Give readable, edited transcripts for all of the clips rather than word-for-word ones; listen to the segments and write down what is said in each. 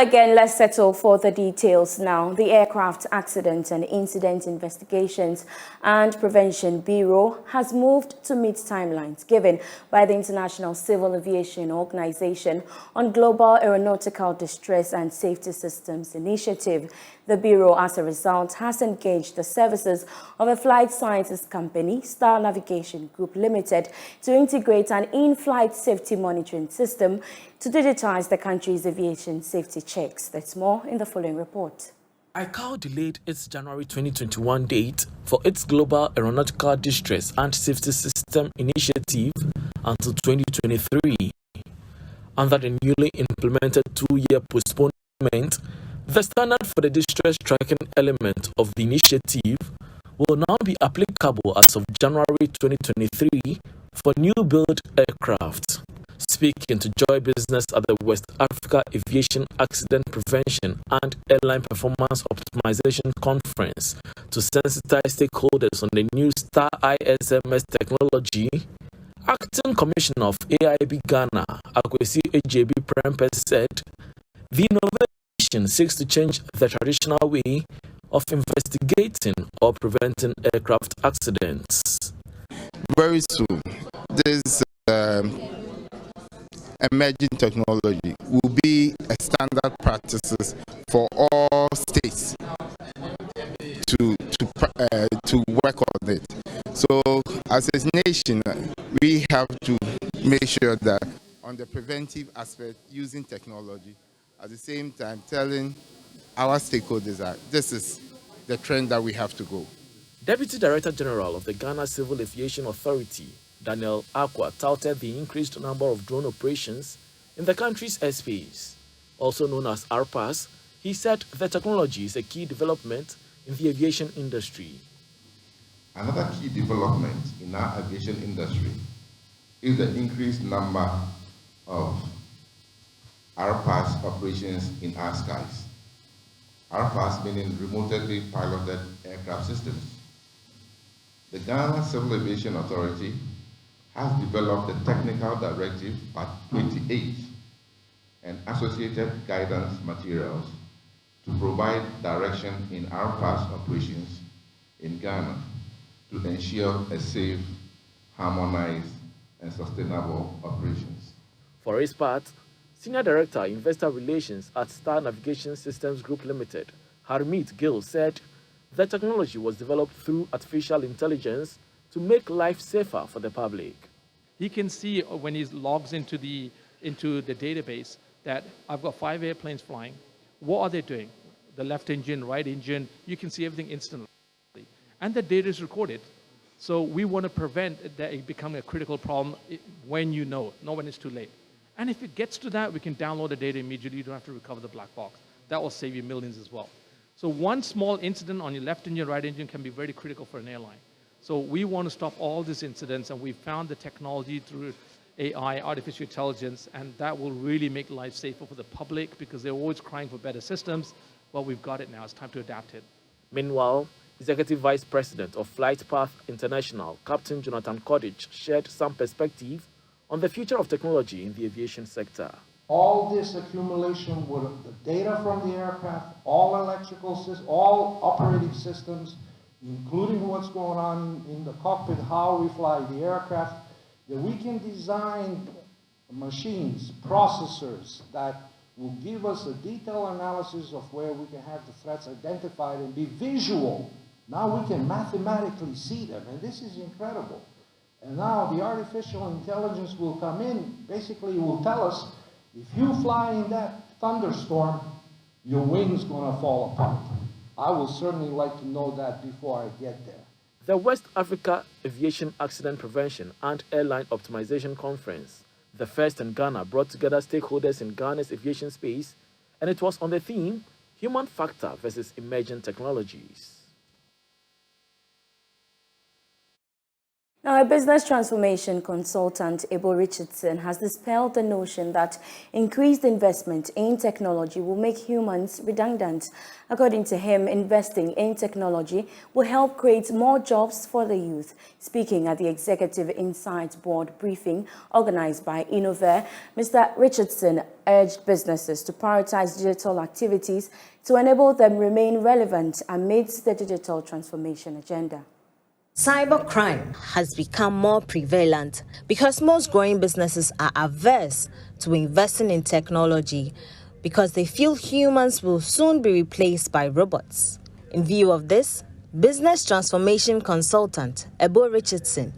Hello again. Let's settle for the details now. The Aircraft Accident and Incident Investigations and Prevention Bureau has moved to meet timelines given by the International Civil Aviation Organization on Global Aeronautical Distress and Safety Systems Initiative. The Bureau, as a result, has engaged the services of a flight sciences company, Star Navigation Group Limited, to integrate an in-flight safety monitoring system to digitize the country's aviation safety checks. That's more in the following report. ICAO delayed its January 2021 date for its Global Aeronautical Distress and Safety System Initiative until 2023. Under the newly implemented two-year postponement, the standard for the distress tracking element of the initiative will now be applicable as of January 2023 for new-build aircraft. Speaking to Joy Business at the West Africa Aviation Accident Prevention and Airline Performance Optimization Conference to sensitize stakeholders on the new Star ISMS technology, Acting Commissioner of AIB Ghana, Akwesi AJB Prempeh, said the innovation seeks to change the traditional way of investigating or preventing aircraft accidents. Very soon, this emerging technology will be a standard practices for all states to work on it. So, as a nation, we have to make sure that on the preventive aspect, using technology, at the same time telling our stakeholders that this is the trend that we have to go. Deputy Director General of the Ghana Civil Aviation Authority, Daniel Aqua, touted the increased number of drone operations in the country's airspace. Also known as RPAS, he said the technology is a key development in the aviation industry. Another key development in our aviation industry is the increased number of RPAS operations in our skies. RPAS meaning remotely piloted aircraft systems. The Ghana Civil Aviation Authority has developed the Technical Directive Part 28 and associated guidance materials to provide direction in RPAS operations in Ghana to ensure a safe, harmonized, and sustainable operations. For his part, Senior Director, Investor Relations at Star Navigation Systems Group Limited, Harmeet Gill, said the technology was developed through artificial intelligence to make life safer for the public. He can see when he logs into the database that I've got 5 airplanes flying. What are they doing? The left engine, right engine, you can see everything instantly. And the data is recorded. So we want to prevent that it becoming a critical problem when you know, not when it's too late. And if it gets to that, we can download the data immediately. You don't have to recover the black box. That will save you millions as well. So one small incident on your left engine, right engine can be very critical for an airline. So we want to stop all these incidents, and we found the technology through AI, artificial intelligence, and that will really make life safer for the public because they're always crying for better systems. Well, we've got it now. It's time to adapt it. Meanwhile, Executive Vice President of Flightpath International, Captain Jonathan Cordich, shared some perspective on the future of technology in the aviation sector. All this accumulation with the data from the aircraft, all electrical systems, all operating systems, including what's going on in the cockpit, how we fly the aircraft, that we can design machines, processors that will give us a detailed analysis of where we can have the threats identified and be visual. Now we can mathematically see them, and this is incredible. And now the artificial intelligence will come in, basically will tell us, if you fly in that thunderstorm, your wing's gonna fall apart. I would certainly like to know that before I get there. The West Africa Aviation Accident Prevention and Airline Optimization Conference, the first in Ghana, brought together stakeholders in Ghana's aviation space, and it was on the theme, Human Factor versus Emerging Technologies. Now, a business transformation consultant, Ebo Richardson, has dispelled the notion that increased investment in technology will make humans redundant. According to him, investing in technology will help create more jobs for the youth. Speaking at the Executive Insight Board briefing organized by Innovair, Mr. Richardson urged businesses to prioritize digital activities to enable them remain relevant amidst the digital transformation agenda. Cybercrime has become more prevalent because most growing businesses are averse to investing in technology because they feel humans will soon be replaced by robots. In view of this, business transformation consultant Ebo Richardson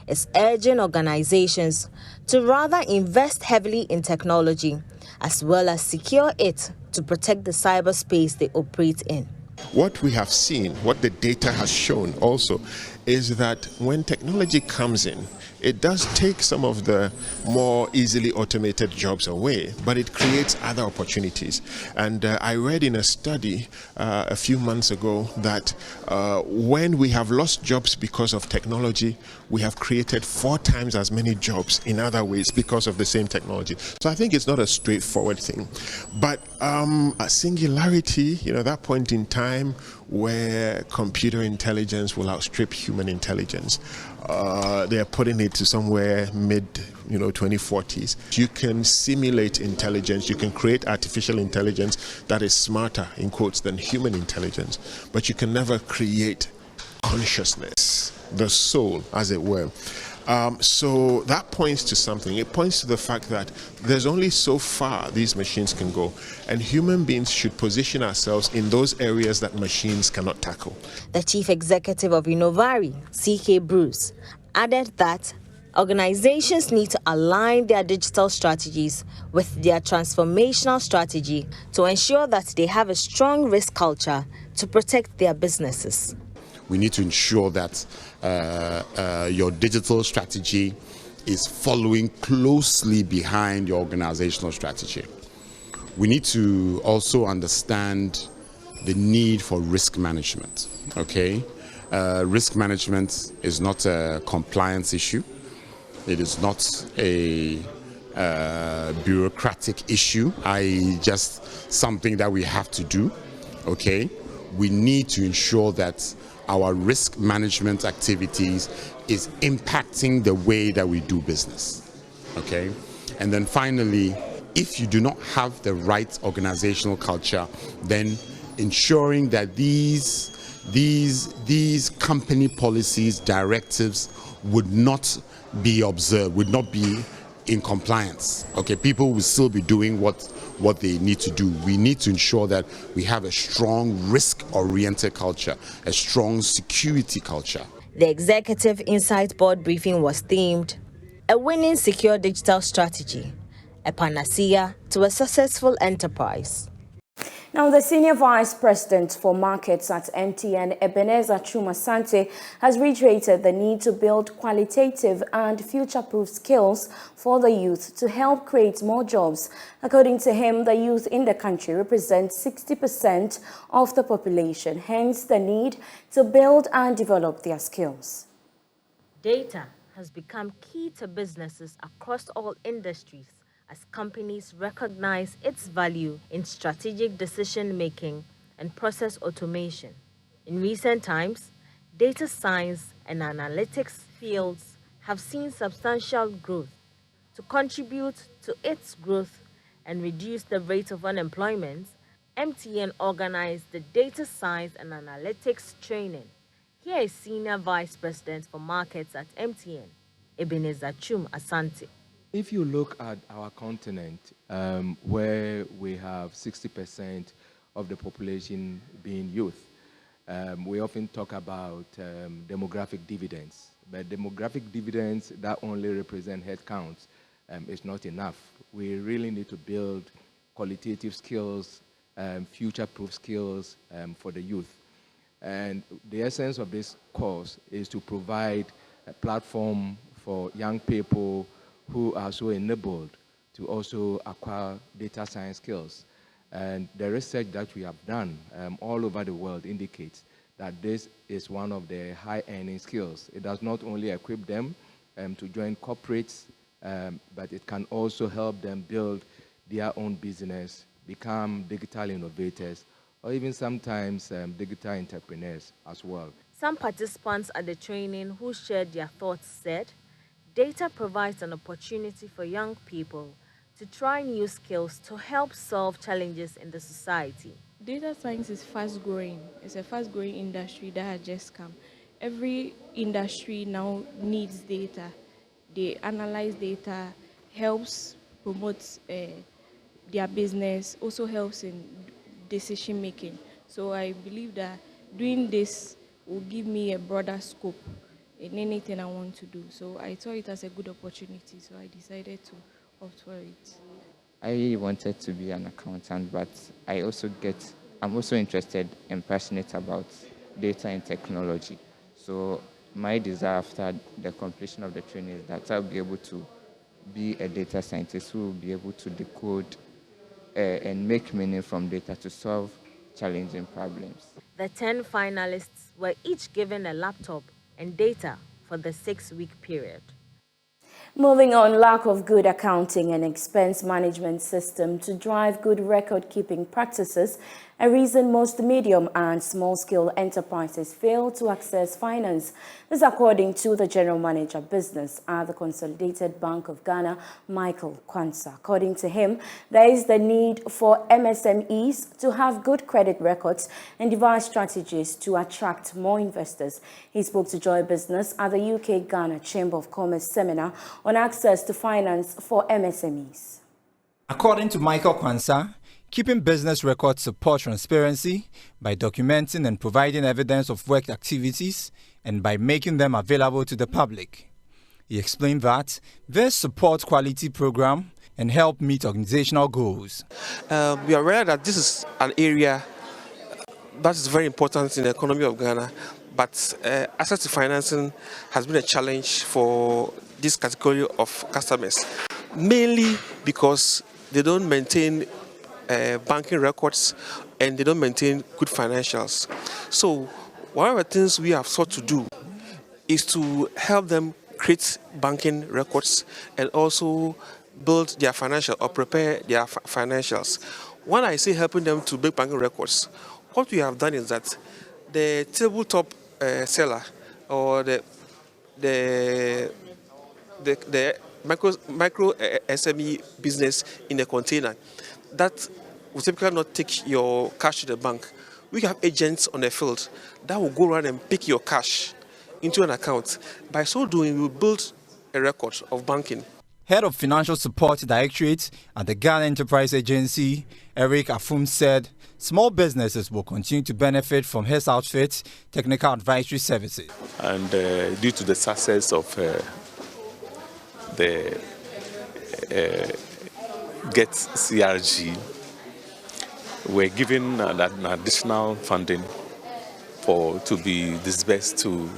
is urging organizations to rather invest heavily in technology as well as secure it to protect the cyberspace they operate in. What we have seen, what the data has shown also, is that when technology comes in, it does take some of the more easily automated jobs away, but it creates other opportunities. And I read in a study a few months ago that when we have lost jobs because of technology, we have created 4 times as many jobs in other ways because of the same technology. So I think it's not a straightforward thing. But a singularity, that point in time where computer intelligence will outstrip human intelligence. They are putting it to somewhere mid 2040s. You can simulate intelligence, you can create artificial intelligence that is smarter, in quotes, than human intelligence, but you can never create consciousness, the soul, as it were. So that points to something. It points to the fact that there's only so far these machines can go, and human beings should position ourselves in those areas that machines cannot tackle. The chief executive of Innovari, C.K. Bruce, added that organizations need to align their digital strategies with their transformational strategy to ensure that they have a strong risk culture to protect their businesses. We need to ensure that your digital strategy is following closely behind your organizational strategy. We need to also understand the need for risk management, okay? Risk management is not a compliance issue. It is not a bureaucratic issue, i.e. just something that we have to do, okay? We need to ensure that our risk management activities is impacting the way that we do business, okay? And then finally, if you do not have the right organizational culture, then ensuring that these company policies, directives would not be observed, would not be in compliance, okay? People will still be doing what they need to do. We need to ensure that we have a strong risk-oriented culture, a strong security culture. The Executive Insight Board briefing was themed, "A winning secure digital strategy, a panacea to a successful enterprise." Now, the Senior Vice President for Markets at MTN, Ebenezer Chuma Asante, has reiterated the need to build qualitative and future-proof skills for the youth to help create more jobs. According to him, the youth in the country represent 60% of the population, hence the need to build and develop their skills. Data has become key to businesses across all industries, as companies recognize its value in strategic decision-making and process automation. In recent times, data science and analytics fields have seen substantial growth. To contribute to its growth and reduce the rate of unemployment, MTN organized the Data Science and Analytics Training. Here is Senior Vice President for Markets at MTN, Ebenezer Chuma Asante. If you look at our continent, where we have 60% of the population being youth, we often talk about demographic dividends. But demographic dividends that only represent headcounts is not enough. We really need to build qualitative skills, future-proof skills for the youth. And the essence of this course is to provide a platform for young people who are so enabled to also acquire data science skills. And the research that we have done all over the world indicates that this is one of the high-earning skills. It does not only equip them to join corporates, but it can also help them build their own business, become digital innovators, or even sometimes digital entrepreneurs as well. Some participants at the training who shared their thoughts said, data provides an opportunity for young people to try new skills to help solve challenges in the society. Data science is fast-growing. It's a fast-growing industry that has just come. Every industry now needs data. They analyze data, helps promote their business, also helps in decision-making. So I believe that doing this will give me a broader scope in anything I want to do. So I saw it as a good opportunity, so I decided to opt for it. I really wanted to be an accountant, but I'm also interested and passionate about data and technology. So my desire after the completion of the training is that I'll be able to be a data scientist who will be able to decode and make meaning from data to solve challenging problems. The 10 finalists were each given a laptop and data for the 6-week period. Moving on, lack of good accounting and expense management system to drive good record-keeping practices, a reason most medium and small-scale enterprises fail to access finance. This according to the General Manager of Business at the Consolidated Bank of Ghana, Michael Kwanzaa. According to him, there is the need for MSMEs to have good credit records and devise strategies to attract more investors. He spoke to Joy Business at the UK-Ghana Chamber of Commerce seminar on access to finance for MSMEs. According to Michael Kwanzaa, keeping business records support transparency by documenting and providing evidence of work activities and by making them available to the public. He explained that this support quality program and help meet organizational goals. We are aware that this is an area that is very important in the economy of Ghana, but access to financing has been a challenge for this category of customers, mainly because they don't maintain banking records and they don't maintain good financials. So one of the things we have sought to do is to help them create banking records and also build their financial or prepare their financials. When I say helping them to build banking records, what we have done is that the tabletop seller or the micro SME business in a container that will typically not take your cash to the bank. We have agents on the field that will go around and pick your cash into an account. By so doing, we will build a record of banking. Head of Financial Support Directorate at the Ghana Enterprise Agency, Eric Afum, said small businesses will continue to benefit from his outfit's technical advisory services. And due to the success of the GET CRG, we're given an additional funding to be disbursed to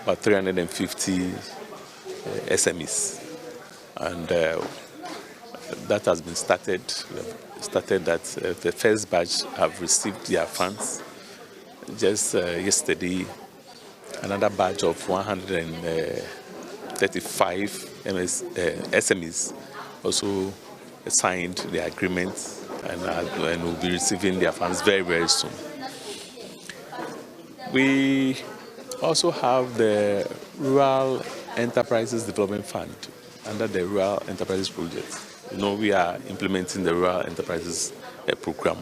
about 350 SMEs. And that has been started. We have started that the first batch have received their funds. Just yesterday, another batch of 135 SMEs also signed the agreement and will be receiving their funds very, very soon. We also have the Rural Enterprises Development Fund under the Rural Enterprises Project. You know, we are implementing the Rural Enterprises program,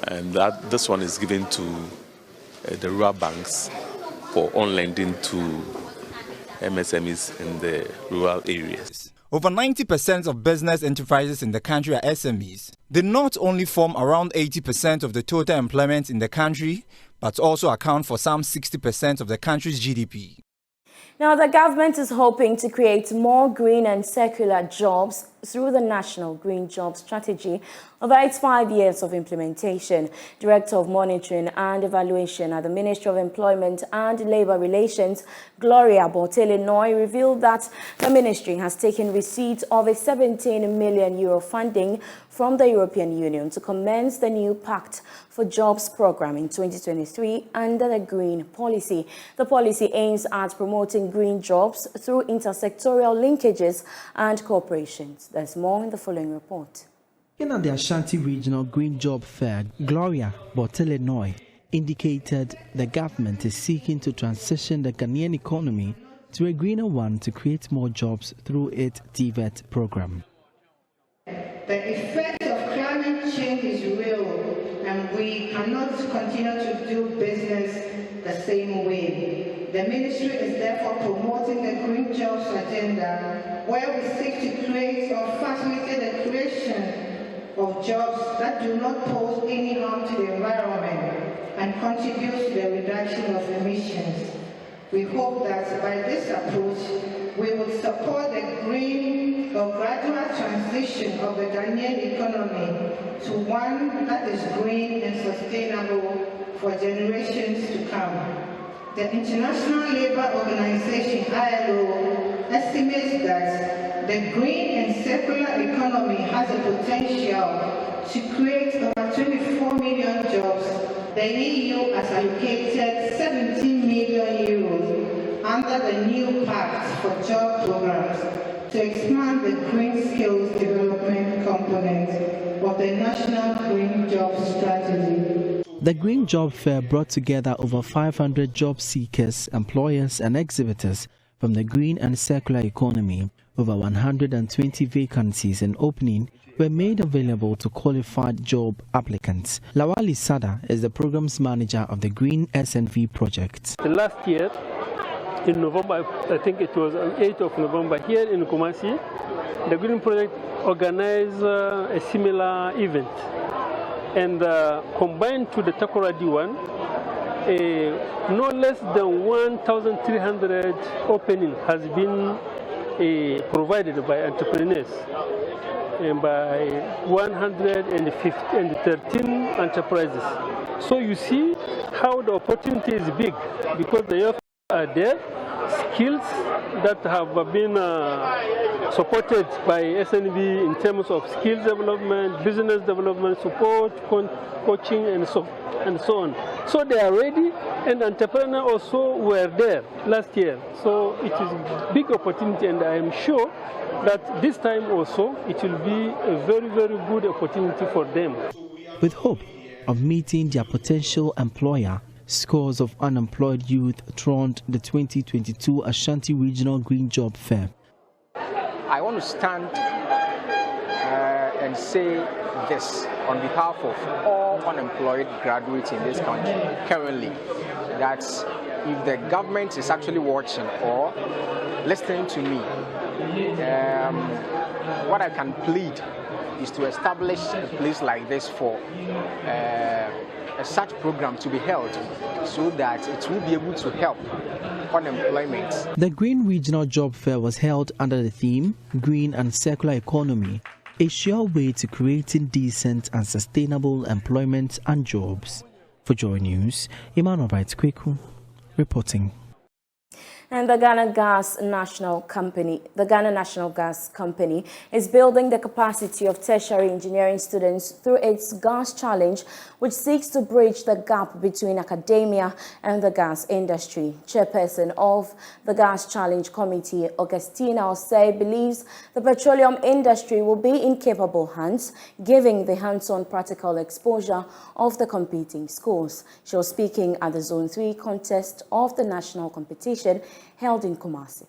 and this one is given to the rural banks for on-lending to MSMEs in the rural areas. Over 90% of business enterprises in the country are SMEs. They not only form around 80% of the total employment in the country, but also account for some 60% of the country's GDP. Now, the government is hoping to create more green and circular jobs through the National Green Job Strategy over its 5 years of implementation. Director of Monitoring and Evaluation at the Ministry of Employment and Labour Relations, Gloria Bortele-Noy, revealed that the ministry has taken receipt of a €17 million funding from the European Union to commence the new Pact for Jobs program in 2023 under the Green Policy. The policy aims at promoting green jobs through intersectoral linkages and cooperations. There's more in the following report. At the Ashanti Regional Green Job Fair, Gloria Bortele-Noy indicated the government is seeking to transition the Ghanaian economy to a greener one to create more jobs through its TVET program. The effect of climate change is real, and we cannot continue to do business the same way. The ministry is therefore promoting the Green Jobs agenda, where we seek to create or facilitate the creation of jobs that do not pose any harm to the environment and contribute to the reduction of emissions. We hope that by this approach, we will support the green or gradual transition of the Ghanaian economy to one that is green and sustainable for generations to come. The International Labour Organization, ILO, estimates that the green and circular economy has a potential to create over 24 million jobs. The EU has allocated 17 million euros under the new Pact for Job programs to expand the green skills development component of the National Green Job Strategy. The Green Job Fair brought together over 500 job seekers, employers and exhibitors from the green and circular economy. Over 120 vacancies and opening were made available to qualified job applicants. Lawali Sada is the programs manager of the Green SNV project. Last year, in November, I think it was on 8th of November, here in Kumasi, the Green Project organized a similar event. And combined to the Takoradi one, no less than 1,300 opening has been provided by entrepreneurs and by 113 enterprises. So you see how the opportunity is big, because the youth are there, skills that have been supported by SNV in terms of skills development, business development, support, coaching, and so on. So they are ready, and entrepreneurs also were there last year. So it is a big opportunity, and I am sure that this time also it will be a very, very good opportunity for them. With hope of meeting their potential employer, scores of unemployed youth thronged the 2022 Ashanti Regional Green Job Fair. I want to stand and say this on behalf of all unemployed graduates in this country currently, that if the government is actually watching or listening to me, what I can plead is to establish a place like this for such program to be held, so that it will be able to help unemployment. The Green Regional Job Fair was held under the theme Green and Circular Economy, a sure way to creating decent and sustainable employment and jobs. For Joy News, Emmanuel Kweku reporting. And the Ghana National Gas Company is building the capacity of tertiary engineering students through its Gas Challenge, which seeks to bridge the gap between academia and the gas industry. Chairperson of the Gas Challenge Committee, Augustina Osei, believes the petroleum industry will be in capable hands, giving the hands-on practical exposure of the competing schools. She was speaking at the Zone 3 contest of the national competition held in Kumasi.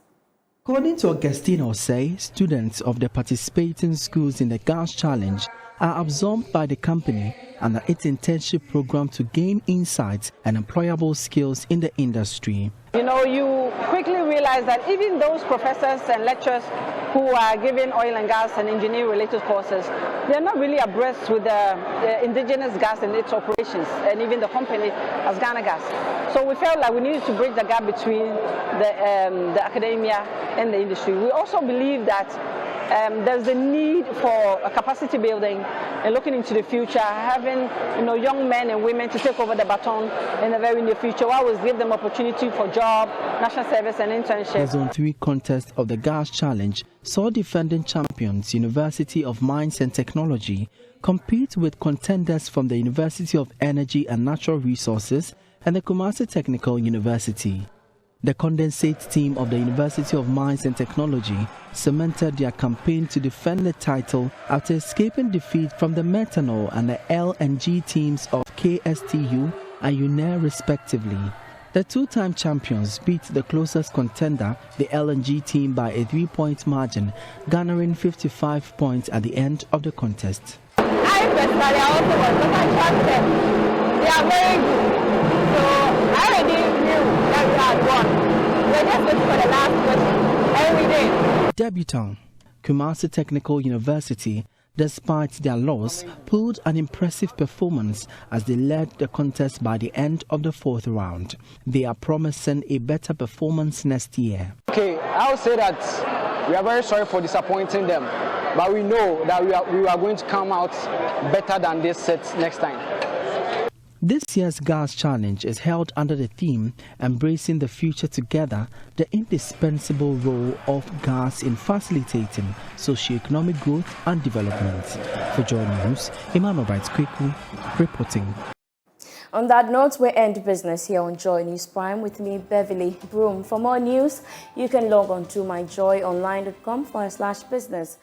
According to Augustina Osei, students of the participating schools in the Gas Challenge are absorbed by the company and its internship program to gain insights and employable skills in the industry. You know, you quickly realize that even those professors and lecturers who are giving oil and gas and engineering related courses, they're not really abreast with the indigenous gas and its operations, and even the company as Ghana Gas. So we felt like we needed to bridge the gap between the academia and the industry. We also believe that there's a need for a capacity building and looking into the future, having young men and women to take over the baton in the very near future. I always give them opportunity for job, national service and internship. The Zone 3 contest of the GAS Challenge saw defending champions University of Mines and Technology compete with contenders from the University of Energy and Natural Resources and the Kumasi Technical University. The condensate team of the University of Mines and Technology cemented their campaign to defend the title after escaping defeat from the methanol and the LNG teams of KSTU and UNAIR respectively. The two-time champions beat the closest contender, the LNG team, by a 3-point margin, garnering 55 points at the end of the contest. I personally also was, but I trust them. They are very good. So I already knew that we had won. We're just waiting for the last question every day. Debutant, Kumasi Technical University, despite their loss, pulled an impressive performance as they led the contest by the end of the 4th round. They are promising a better performance next year. Okay, I would say that we are very sorry for disappointing them, but we know that we are going to come out better than this set next time. This year's GAS Challenge is held under the theme Embracing the Future Together, the indispensable role of GAS in facilitating socio-economic growth and development. For Joy News, Emmanuel Bright Kweku reporting. On that note, we end business here on Joy News Prime with me, Beverly Broom. For more news, you can log on to myjoyonline.com/business.